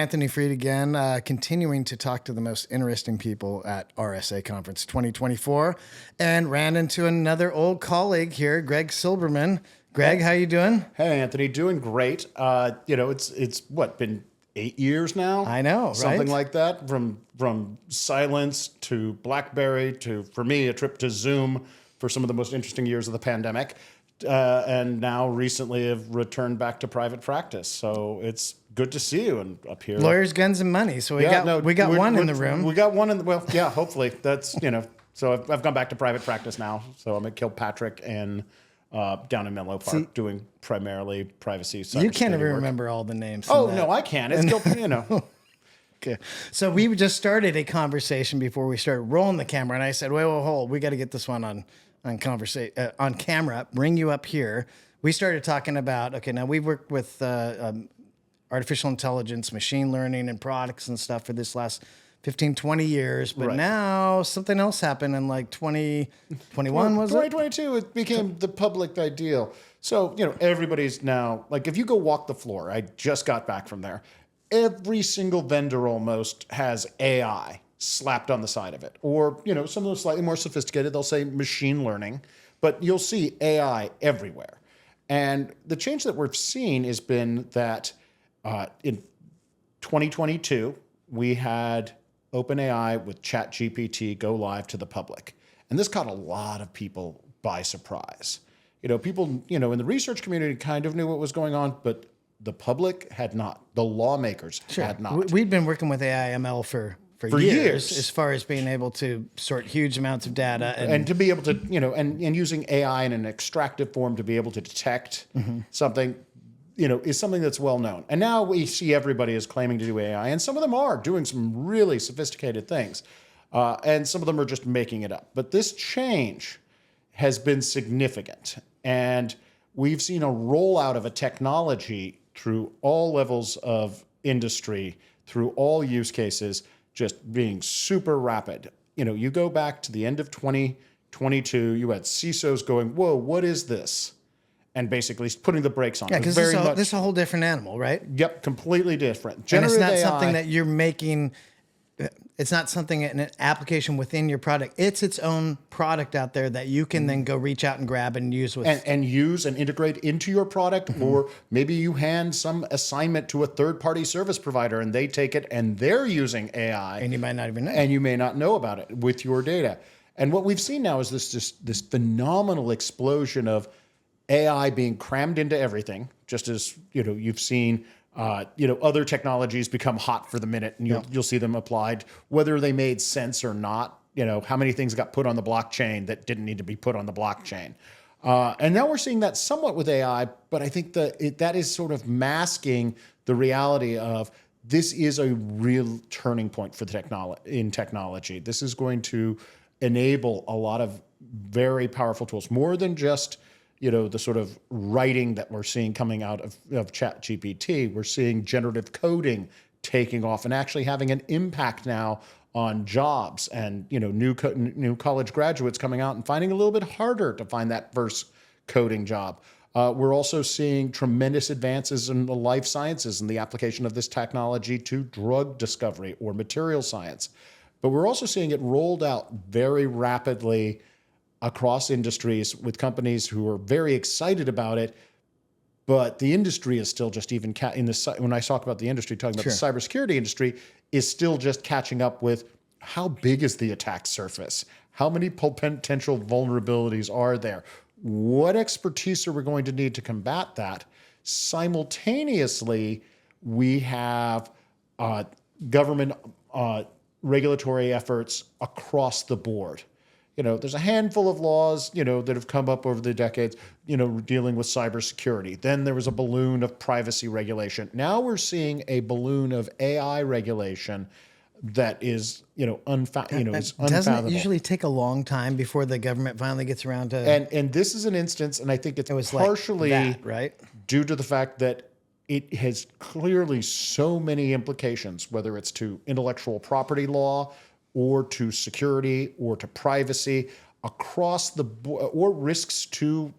Anthony Freed again, continuing to talk to the most interesting people at RSA Conference 2024, and ran into another old colleague here, Greg Silberman. Greg, how you doing? Hey, Anthony, doing great. It's been 8 years now? I know, right? Something like that, from silence to BlackBerry to, for me, a trip to Zoom for some of the most interesting years of the pandemic. And now recently have returned back to private practice. So it's good to see you and up here. Lawyers, guns, and money. So we got one in the room. We got one in the, well, yeah, hopefully. That's, so I've gone back to private practice now. So I'm at Kilpatrick and down in Menlo Park doing primarily privacy. You can't even work. remember all the names. Oh, no, I can. It's still, Okay. So we just started a conversation before we started rolling the camera. And I said, wait, hold. We got to get this one on camera, bring you up here. We started talking about, okay, now we've worked with artificial intelligence, machine learning, and products and stuff for this last 15, 20 years. But now something else happened in like 2021, was it? 2022, it became the public ideal. So, everybody's now, like if you go walk the floor, I just got back from there. Every single vendor almost has AI slapped on the side of it. Or, some of them slightly more sophisticated, they'll say machine learning, but you'll see AI everywhere. And the change that we've seen has been that in 2022, we had OpenAI with ChatGPT go live to the public. And this caught a lot of people by surprise. People, in the research community kind of knew what was going on, but the public had not. The lawmakers had not. We've been working with AI ML for years, as far as being able to sort huge amounts of data and to be able to, and using AI in an extractive form to be able to detect something, is something that's well known. And now we see everybody is claiming to do AI, and some of them are doing some really sophisticated things, and some of them are just making it up. But this change has been significant, and we've seen a rollout of a technology through all levels of industry, through all use cases, just being super rapid. You go back to the end of 2022, you had CISOs going, whoa, what is this? And basically putting the brakes on. Yeah, because this is a whole different animal, right? Yep, completely different. Generative and it's not something that you're making. It's not something, an application within your product. It's its own product out there that you can then go reach out and grab and use with. And use and integrate into your product, or maybe you hand some assignment to a third-party service provider and they take it and they're using AI. And you might not even know. And you may not know about it with your data. And what we've seen now is this phenomenal explosion of AI being crammed into everything, just as you've seen other technologies become hot for the minute, and you'll see them applied, whether they made sense or not. How many things got put on the blockchain that didn't need to be put on the blockchain. And now we're seeing that somewhat with AI, but I think that is sort of masking the reality of this is a real turning point for the technology. This is going to enable a lot of very powerful tools, more than just the sort of writing that we're seeing coming out of ChatGPT. We're seeing generative coding taking off and actually having an impact now on jobs, and new college graduates coming out and finding it a little bit harder to find that first coding job. We're also seeing tremendous advances in the life sciences and the application of this technology to drug discovery or material science. But we're also seeing it rolled out very rapidly across industries with companies who are very excited about it, but the industry is still just even when I talk about the industry, talking about the cybersecurity industry, is still just catching up with how big is the attack surface? How many potential vulnerabilities are there? What expertise are we going to need to combat that? Simultaneously, we have government regulatory efforts across the board. There's a handful of laws, that have come up over the decades, dealing with cybersecurity. Then there was a balloon of privacy regulation. Now we're seeing a balloon of AI regulation that is, is unfathomable. Doesn't it usually take a long time before the government finally gets around to? And this is an instance, and I think it's partially right? due to the fact that it has clearly so many implications, whether it's to intellectual property law, or to security, or to privacy, across the board, or risks to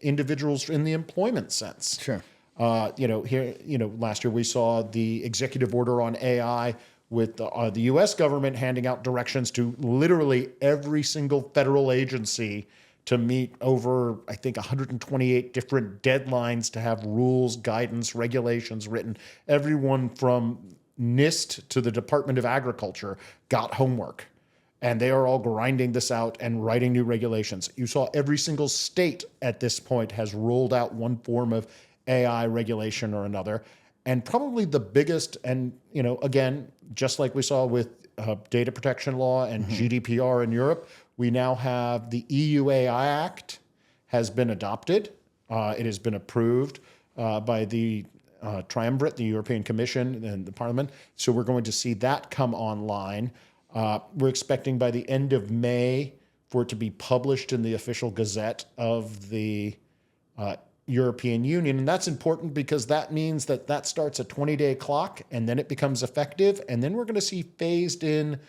individuals in the employment sense. Sure. Last year we saw the executive order on AI with the U.S. government handing out directions to literally every single federal agency to meet over, I think, 128 different deadlines to have rules, guidance, regulations written. Everyone from NIST to the Department of Agriculture got homework. And they are all grinding this out and writing new regulations. You saw every single state at this point has rolled out one form of AI regulation or another. And probably the biggest, and again, just like we saw with data protection law and GDPR in Europe, we now have the EU AI Act has been adopted. It has been approved by the triumvirate, the European Commission and the Parliament. So we're going to see that come online. We're expecting by the end of May for it to be published in the official gazette of the European Union. And that's important because that means that starts a 20-day clock and then it becomes effective. And then we're going to see phased in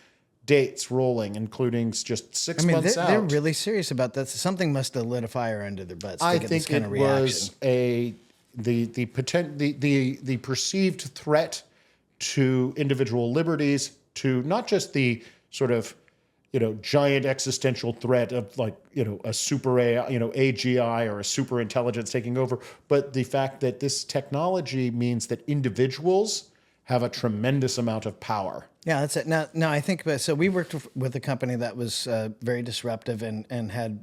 dates rolling, including just 6 months out. They're really serious about that. Something must have lit a fire under their butts to get this kind of reaction. I think it was the perceived threat to individual liberties, to not just the sort of giant existential threat of a super AI, AGI or a super intelligence taking over, but the fact that this technology means that individuals have a tremendous amount of power. Yeah, that's it. Now I think so. We worked with a company that was very disruptive and had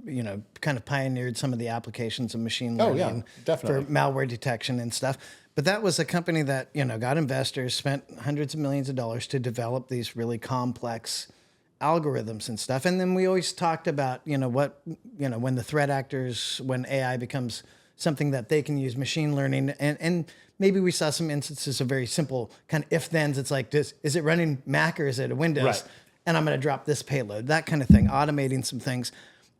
kind of pioneered some of the applications of machine learning for malware detection and stuff. But that was a company that got investors, spent hundreds of millions of dollars to develop these really complex algorithms and stuff. And then we always talked about when the threat actors, when AI becomes something that they can use machine learning and maybe we saw some instances of very simple kind of if-thens. It's like, is it running Mac or is it a Windows? Right. And I'm going to drop this payload, that kind of thing, automating some things.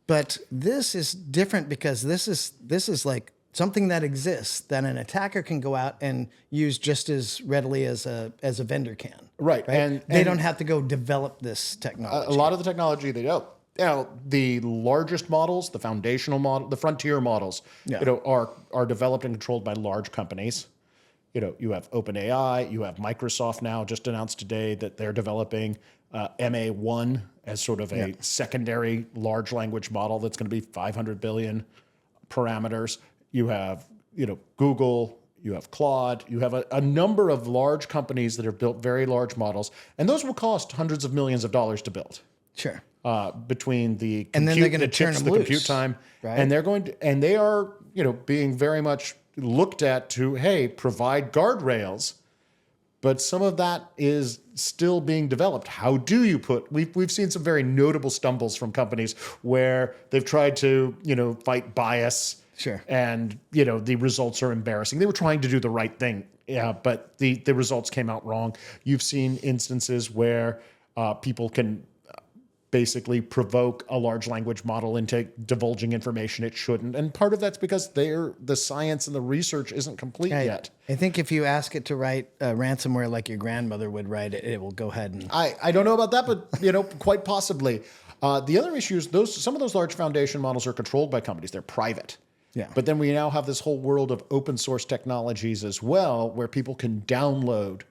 But this is different because this is like something that exists that an attacker can go out and use just as readily as a vendor can. Right. And they don't have to go develop this technology. A lot of the technology they don't. The largest models, the foundational model, the frontier models, are developed and controlled by large companies. You have OpenAI, you have Microsoft now just announced today that they're developing MA1 as sort of a secondary large language model that's going to be 500 billion parameters. You have, Google, you have Claude, you have a number of large companies that have built very large models, and those will cost hundreds of millions of dollars to build. Sure. Between the compute, and then they're going to turn chips, them the loose, compute time, right? And they are, being very much looked at to, provide guardrails, but some of that is still being developed. How do you we've seen some very notable stumbles from companies where they've tried to, fight bias. Sure. And, the results are embarrassing. They were trying to do the right thing, but the results came out wrong. You've seen instances where people can basically provoke a large language model into divulging information it shouldn't. And part of that's because the science and the research isn't complete yet. I think if you ask it to write ransomware like your grandmother would write it, it will go ahead and... I don't know about that, but, quite possibly. The other issue is some of those large foundation models are controlled by companies. They're private. Yeah. But then we now have this whole world of open source technologies as well, where people can download,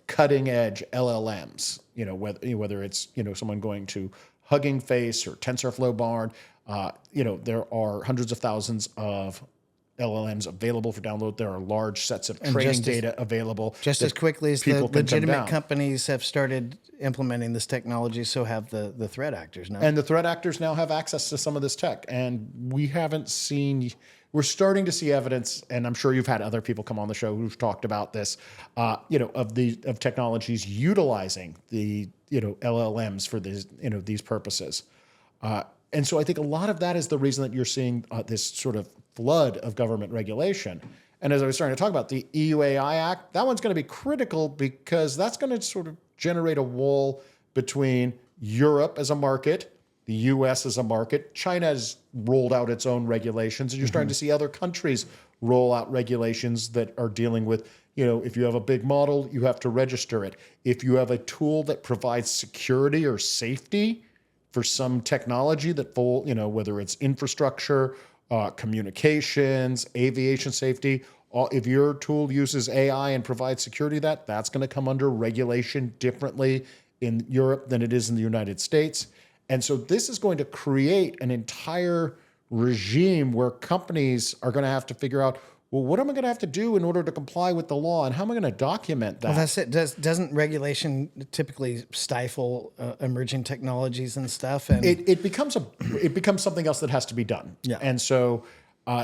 cutting edge LLMs, whether it's, someone going to Hugging Face or TensorFlow Barn, there are hundreds of thousands of LLMs available for download. There are large sets of training data available. Just as quickly as the legitimate companies have started implementing this technology, so have the threat actors now. And the threat actors now have access to some of this tech. And we're starting to see evidence, and I'm sure you've had other people come on the show who've talked about this, of technologies utilizing the, LLMs for these purposes. And so I think a lot of that is the reason that you're seeing this sort of flood of government regulation. And as I was starting to talk about the EU AI Act, that one's going to be critical because that's going to sort of generate a wall between Europe as a market, the US as a market. China has rolled out its own regulations, and you're starting to see other countries roll out regulations that are dealing with, if you have a big model, you have to register it. If you have a tool that provides security or safety for some technology that whether it's infrastructure, communications, aviation safety, If your tool uses AI and provides security, that's going to come under regulation differently in Europe than it is in the United States. And so this is going to create an entire regime where companies are going to have to figure out, well, what am I going to have to do in order to comply with the law, and how am I going to document that? Well, that's it. Doesn't regulation typically stifle emerging technologies and stuff? And it becomes something else that has to be done. Yeah. And so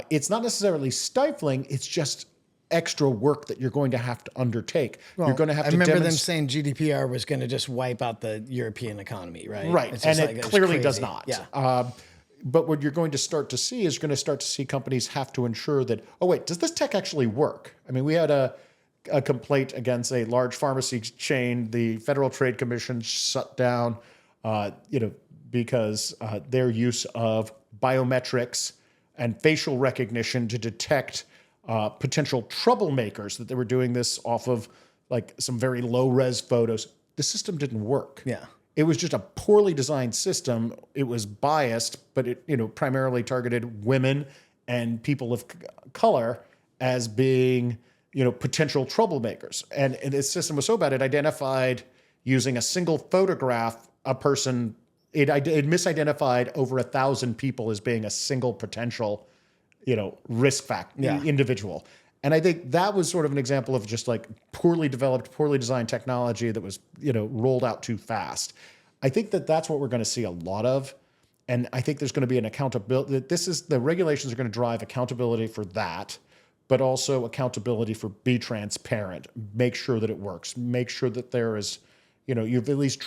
it's not necessarily stifling. It's just extra work that you're going to have to undertake. well, You're going to have I to remember them saying GDPR was going to just wipe out the European economy, right? Right, It's and just it was clearly does crazy. not. Yeah. But what you're going to start to see is you're going to start to see companies have to ensure that, oh, wait, does this tech actually work? I mean, we had a complaint against a large pharmacy chain. The Federal Trade Commission shut down, because their use of biometrics and facial recognition to detect potential troublemakers, that they were doing this off of like some very low res photos. The system didn't work. Yeah. It was just a poorly designed system. It was biased, but it primarily targeted women and people of color as being potential troublemakers. And this system was so bad, it identified using a single photograph a person. It misidentified over 1,000 people as being a single potential risk factor individual. And I think that was sort of an example of just like poorly developed, poorly designed technology that was, rolled out too fast. I think that's what we're going to see a lot of. And I think there's going to be an accountability. The regulations are going to drive accountability for that, but also accountability for be transparent, make sure that it works, make sure that there is, you've at least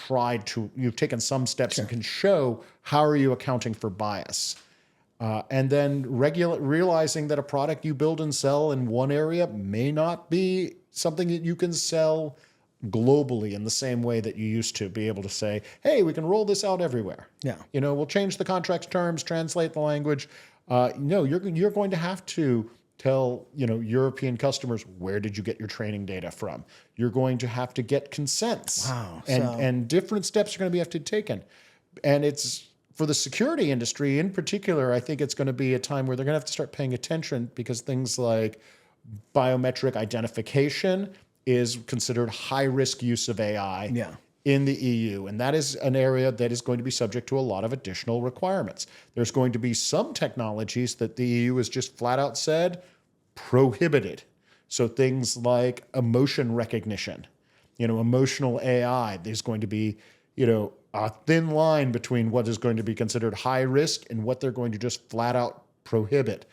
you've taken some steps and can show how are you accounting for bias. And then realizing that a product you build and sell in one area may not be something that you can sell globally in the same way that you used to be able to say, hey, we can roll this out everywhere. Yeah. We'll change the contract terms, translate the language. No, you're going to have to tell, European customers, where did you get your training data from? You're going to have to get consents. Wow. And different steps are going to have to be taken. And it's, for the security industry in particular, I think it's going to be a time where they're going to have to start paying attention, because things like biometric identification is considered high-risk use of AI in the EU. And that is an area that is going to be subject to a lot of additional requirements. There's going to be some technologies that the EU has just flat out said prohibited. So things like emotion recognition, emotional AI, there's going to be, a thin line between what is going to be considered high risk and what they're going to just flat out prohibit.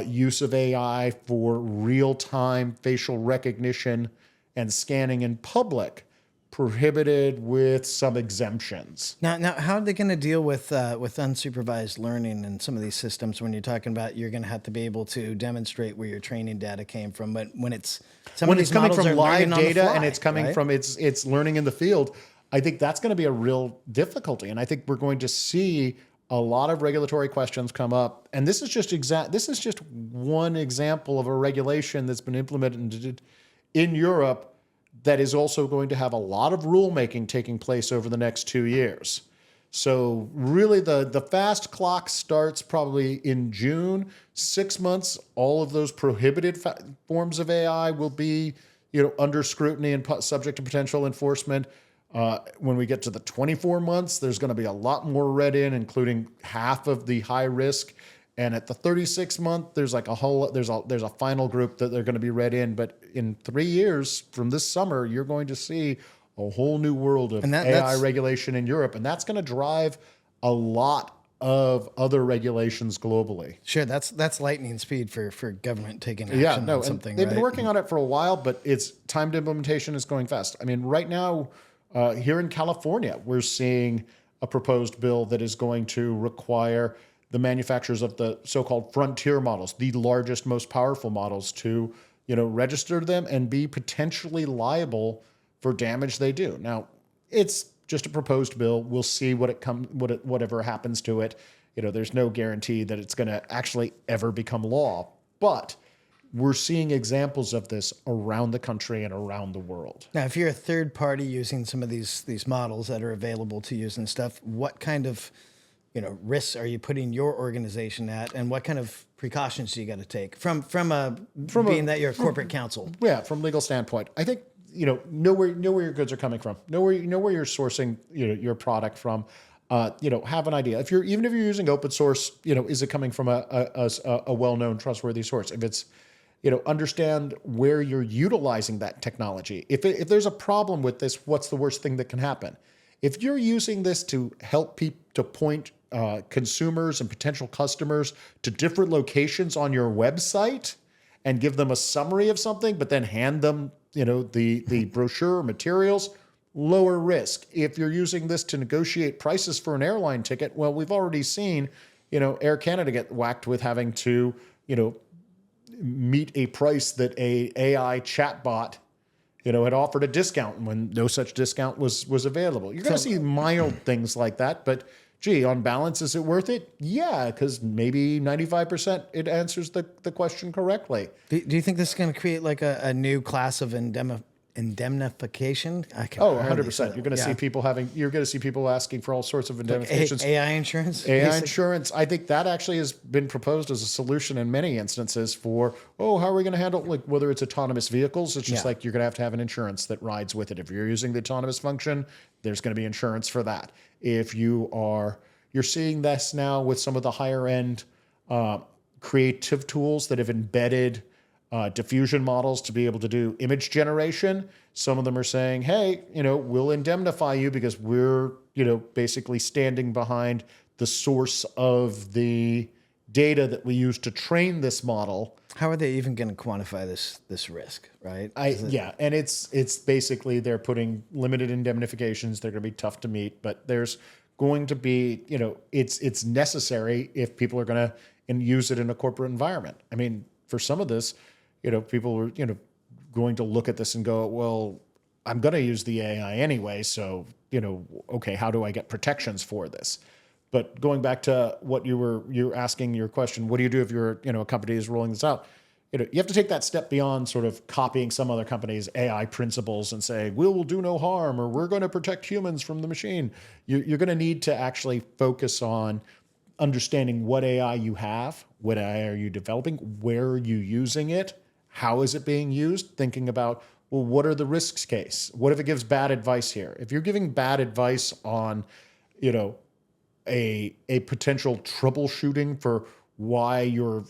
Use of AI for real-time facial recognition and scanning in public, prohibited with some exemptions. Now, how are they going to deal with unsupervised learning in some of these systems when you're talking about you're going to have to be able to demonstrate where your training data came from? But when it's coming from live data fly, and it's coming from it's learning in the field, I think that's going to be a real difficulty. And I think we're going to see a lot of regulatory questions come up. And this is just one example of a regulation that's been implemented in Europe that is also going to have a lot of rulemaking taking place over the next 2 years. So really the fast clock starts probably in June. 6 months, all of those prohibited forms of AI will be under scrutiny and subject to potential enforcement. When we get to the 24 months, there's going to be a lot more read in, including half of the high risk. And at the 36 month, there's like there's a final group that they're going to be read in. But in 3 years from this summer, you're going to see a whole new world of AI regulation in Europe. And that's going to drive a lot of other regulations globally. Sure, that's lightning speed for government taking action on something. They've been working on it for a while, but its timed implementation is going fast. I mean, right now, here in California, we're seeing a proposed bill that is going to require the manufacturers of the so-called frontier models, the largest, most powerful models, to register them and be potentially liable for damage they do. Now, it's just a proposed bill. We'll see whatever happens to it. There's no guarantee that it's going to actually ever become law, but we're seeing examples of this around the country and around the world. Now, if you're a third party using some of these models that are available to use and stuff, what kind of risks are you putting your organization at, and what kind of precautions you got to take from being that you're a corporate counsel? Yeah, from legal standpoint, I think know where your goods are coming from. Know where you're sourcing your product from. Have an idea. Even if you're using open source, is it coming from a well-known, trustworthy source? If it's understand where you're utilizing that technology. If there's a problem with this, what's the worst thing that can happen? If you're using this to help people, to point consumers and potential customers to different locations on your website and give them a summary of something, but then hand them, the brochure or materials, lower risk. If you're using this to negotiate prices for an airline ticket, well, we've already seen, Air Canada get whacked with having to, meet a price that a AI chatbot, had offered a discount when no such discount was available. You're going to see mild things like that, but gee, on balance, is it worth it? Yeah, because maybe 95% it answers the question correctly. Do you think this is going to create like a new class of indemnification? 100%. You're going to see people asking for all sorts of indemnifications. Like AI insurance? AI insurance. I think that actually has been proposed as a solution in many instances for, how are we going to handle, like whether it's autonomous vehicles? It's just like you're going to have an insurance that rides with it. If you're using the autonomous function, there's going to be insurance for that. If you're seeing this now with some of the higher end creative tools that have embedded diffusion models to be able to do image generation. Some of them are saying, hey, we'll indemnify you because we're, basically standing behind the source of the data that we use to train this model. How are they even going to quantify this risk, right? And it's basically they're putting limited indemnifications. They're going to be tough to meet, but there's going to be, it's necessary if people are going to use it in a corporate environment. I mean, for some of this, people are, going to look at this and go, well, I'm going to use the AI anyway. So, okay, how do I get protections for this? But going back to what you're asking your question, what do you do if you're, a company is rolling this out? You have to take that step beyond sort of copying some other company's AI principles and say, we'll do no harm, or we're going to protect humans from the machine. You're going to need to actually focus on understanding what AI you have, what AI are you developing, where are you using it, how is it being used, thinking about, well, what are the risks case? What if it gives bad advice here? If you're giving bad advice on, a potential troubleshooting for why your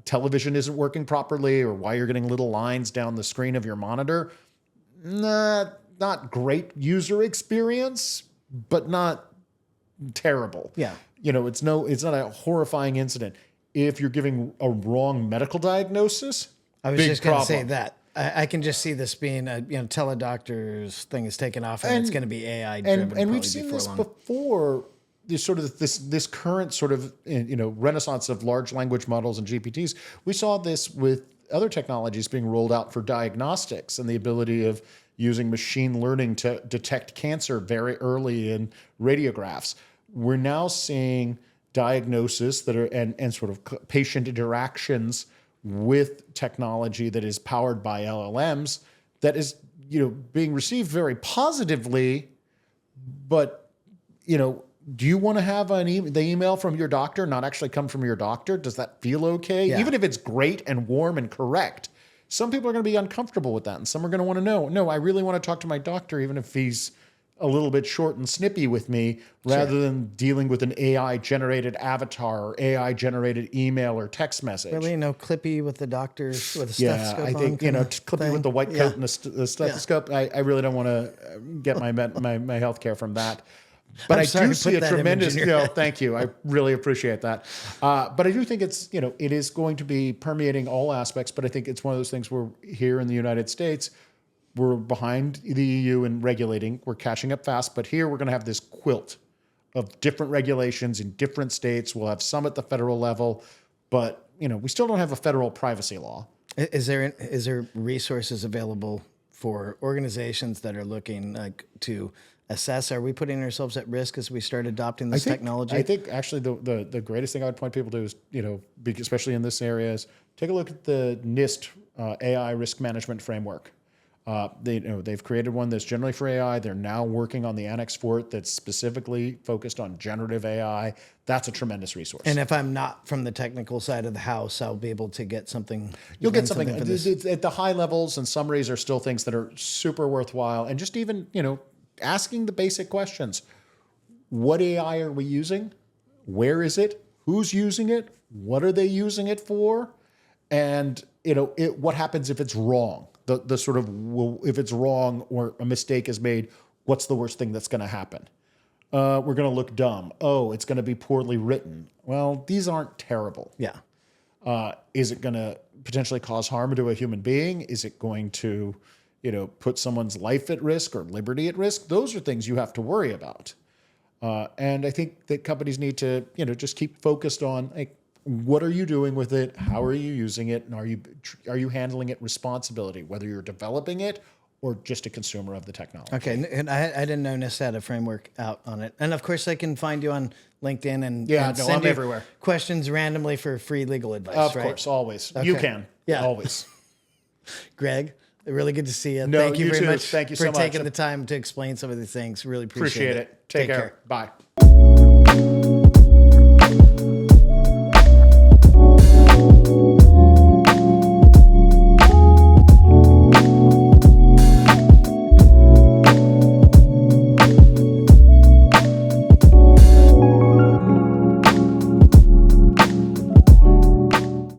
television isn't working properly or why you're getting little lines down the screen of your monitor, not great user experience, but not terrible. Yeah. It's not a horrifying incident. If you're giving a wrong medical diagnosis, I was just going to say that. I can just see this being a teledoctor's thing is taken off and it's going to be AI driven. And we've seen this before. This sort of this current sort of renaissance of large language models and GPTs. We saw this with other technologies being rolled out for diagnostics and the ability of using machine learning to detect cancer very early in radiographs. We're now seeing diagnosis that are and sort of patient interactions with technology that is powered by LLMs that is being received very positively, but do you want to have the email from your doctor not actually come from your doctor? Does that feel okay? Yeah. Even if it's great and warm and correct, some people are going to be uncomfortable with that, and some are going to want to know, no, I really want to talk to my doctor, even if he's a little bit short and snippy with me, rather than dealing with an AI-generated avatar or AI-generated email or text message. Really, no Clippy with the doctor with a stethoscope. I think Clippy with the white coat and the stethoscope. Yeah. I really don't want to get my health care from that. But I do see a tremendous. Thank you. I really appreciate that. But I do think it's it is going to be permeating all aspects. But I think it's one of those things where here in the United States, we're behind the EU in regulating. We're catching up fast. But here we're going to have this quilt of different regulations in different states. We'll have some at the federal level, but we still don't have a federal privacy law. Is there resources available for organizations that are looking to assess, are we putting ourselves at risk as we start adopting this technology? I think actually the greatest thing I would point people to is, especially in this area, is take a look at the NIST AI risk management framework. They've created one that's generally for AI. They're now working on the annex for it that's specifically focused on generative AI. That's a tremendous resource. And if I'm not from the technical side of the house, I'll be able to get something. You'll get something for this. at the high levels, and summaries are still things that are super worthwhile. And just even, asking the basic questions. What AI are we using? Where is it? Who's using it? What are they using it for? And, what happens if it's wrong? The sort of, if it's wrong or a mistake is made, what's the worst thing that's going to happen? We're going to look dumb. Oh, it's going to be poorly written. Well, these aren't terrible. Yeah. Is it going to potentially cause harm to a human being? Is it going to, put someone's life at risk or liberty at risk? Those are things you have to worry about. And I think that companies need to, just keep focused on, like, what are you doing with it? How are you using it? And are you handling it responsibility, whether you're developing it or just a consumer of the technology? Okay, and I didn't know NIST had a framework out on it. And of course, I can find you on LinkedIn and I'm send you everywhere. Questions randomly for free legal advice. Of right? course, always. Okay. You can. Yeah. Always. Greg, really good to see you. No, Thank you you very too. much Thank you for so much. taking the time to explain some of these things. Really appreciate Appreciate it. Take care. Bye.